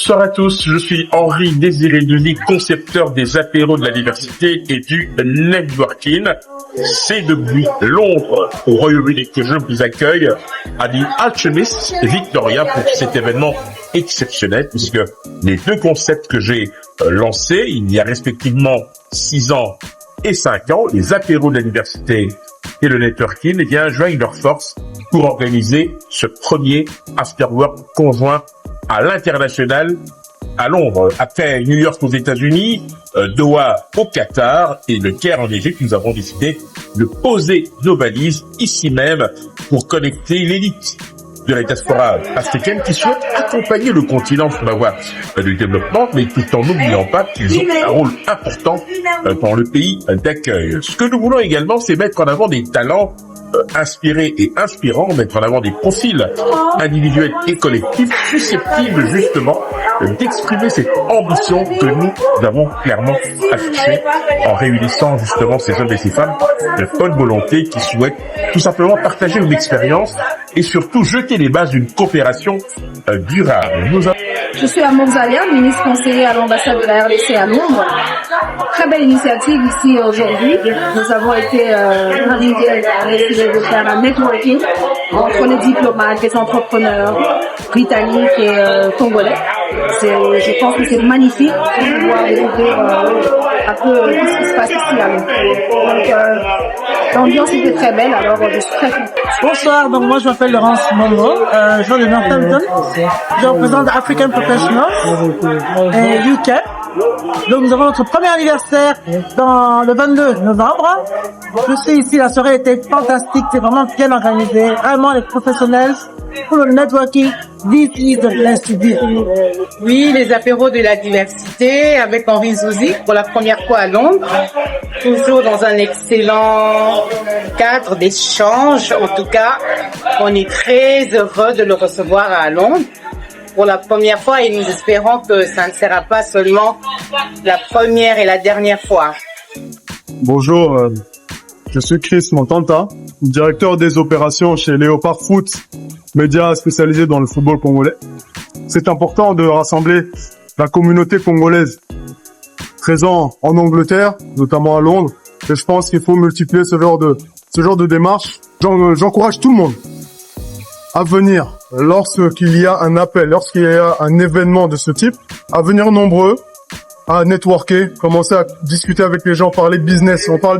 Bonsoir à tous, je suis Henri Désiré Denis, concepteur des apéros de la diversité et du networking. C'est depuis Londres, au Royaume-Uni, que je vous accueille à The Alchemist Victoria pour cet événement exceptionnel, puisque les deux concepts que j'ai lancés, il y a respectivement 6 ans et 5 ans, les apéros de la diversité et le networking, eh bien, joignent leurs forces pour organiser ce premier afterwork conjoint à l'international à Londres. Après New York aux États-Unis, Doha au Qatar et le Caire en Égypte, nous avons décidé de poser nos valises ici même pour connecter l'élite de la diaspora africaine qui souhaite accompagner le continent sur la voie du développement, mais tout en n'oubliant pas qu'ils ont un rôle important dans le pays d'accueil. Ce que nous voulons également, c'est mettre en avant des talents inspirés et inspirants, mettre en avant des profils individuels et collectifs susceptibles justement d'exprimer cette ambition que nous avons clairement affichée en réunissant justement ces hommes et ces femmes de bonne volonté qui souhaitent tout simplement partager une expérience et surtout jeter les bases d'une coopération durable. Je suis Amour Zalia, ministre conseiller à l'ambassade de la RDC à Londres. Très belle initiative ici aujourd'hui. Nous avons été invités à essayer de faire un networking entre les diplomates, les entrepreneurs britanniques et congolais. Je pense que c'est magnifique de pouvoir découvrir un peu ce qui se passe ici à Londres. Donc l'ambiance était très belle, alors je suis très contente. Bonsoir, donc moi je m'appelle Laurence Monroe, je viens de Northampton, je représente African Professionals et UK. Donc nous avons notre premier anniversaire dans le 22 novembre. Je suis ici, la soirée était fantastique, c'est vraiment bien organisé, vraiment les professionnels pour le networking. This is the place to be. Oui, les apéros de la diversité avec Henri Zouzi pour la première fois à Londres. Toujours dans un excellent cadre d'échange. En tout cas, on est très heureux de le recevoir à Londres pour la première fois et nous espérons que ça ne sera pas seulement la première et la dernière fois. Bonjour, je suis Chris Montanta, directeur des opérations chez Léopard Foot, média spécialisé dans le football congolais. C'est important de rassembler la communauté congolaise présente en Angleterre, notamment à Londres, et je pense qu'il faut multiplier ce genre de démarche. J'encourage tout le monde à venir lorsqu'il y a un appel, lorsqu'il y a un événement de ce type, à venir nombreux, à networker, commencer à discuter avec les gens, parler de business, on parle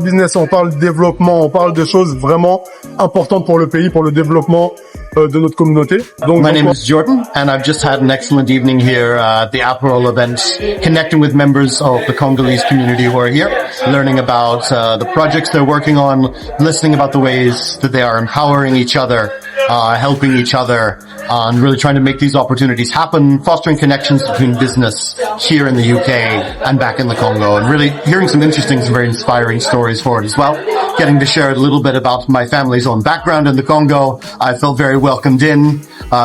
de développement, on parle de choses vraiment importantes pour le pays, pour le développement de notre communauté. Donc, my name is Jordan, and I've just had an excellent evening here at the Aperol event, connecting with members of the Congolese community who are here, learning about the projects they're working on, listening about the ways that they are empowering each other, helping each other, and really trying to make these opportunities happen, fostering connections between business here in the UK and back in the Congo, and really hearing some interesting and very inspiring stories for it as well. Getting to share a little bit about my family's own background in the Congo. I felt very welcomed in,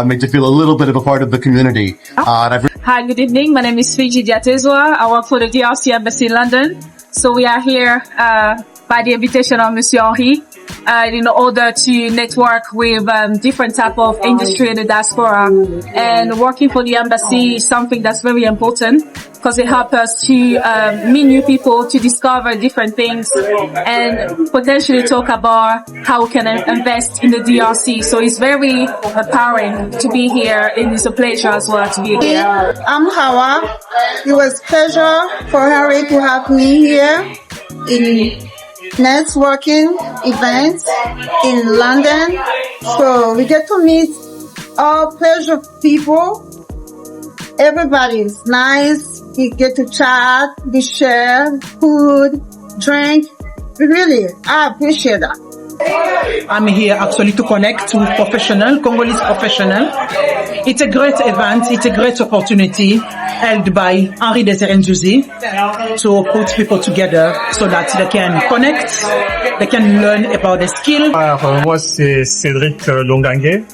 made to feel a little bit of a part of the community. Hi, good evening. My name is Fiji Diatezwa. I work for the DRC Embassy in London. So we are here by the invitation of Monsieur Henri in order to network with different type of industry in the diaspora. And working for the embassy is something that's very important because it helps us to meet new people, to discover different things, and potentially talk about how we can invest in the DRC. So it's very empowering to be here, and it's a pleasure as well to be here. I'm Hawa. It was a pleasure for Harry to have me here in networking events in London. So we get to meet all pleasure people. Everybody's nice. We get to chat, we share food, drink. Really, I appreciate that. I'm here actually to connect with Congolese professional. It's a great event, it's a great opportunity held by Henri Désiré Denis to put people together so that they can connect, they can learn about the skill. Alors, moi c'est Cédric Longangue.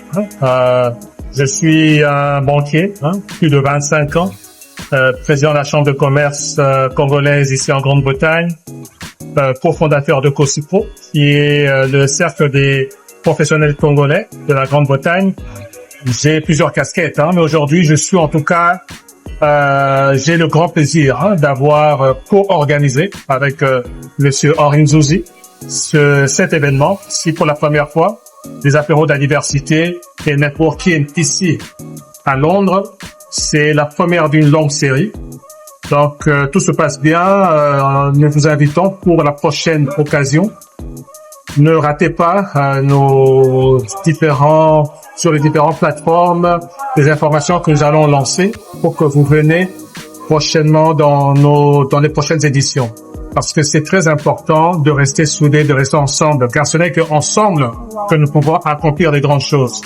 Je suis un banquier, plus de 25 ans, président de la Chambre de commerce congolaise ici en Grande-Bretagne. Cofondateur de COSIPRO, qui est le cercle des professionnels congolais de la Grande-Bretagne. J'ai plusieurs casquettes, mais aujourd'hui je suis en tout cas j'ai le grand plaisir d'avoir co-organisé avec Monsieur Henri Nzouzi cet événement, ici pour la première fois, des apéros de la diversité et networking ici à Londres. C'est la première d'une longue série. Donc, tout se passe bien. Nous vous invitons pour la prochaine occasion. Ne ratez pas sur les différentes plateformes, les informations que nous allons lancer pour que vous venez prochainement dans les prochaines éditions. Parce que c'est très important de rester soudés, de rester ensemble, car ce n'est qu'ensemble que nous pouvons accomplir des grandes choses.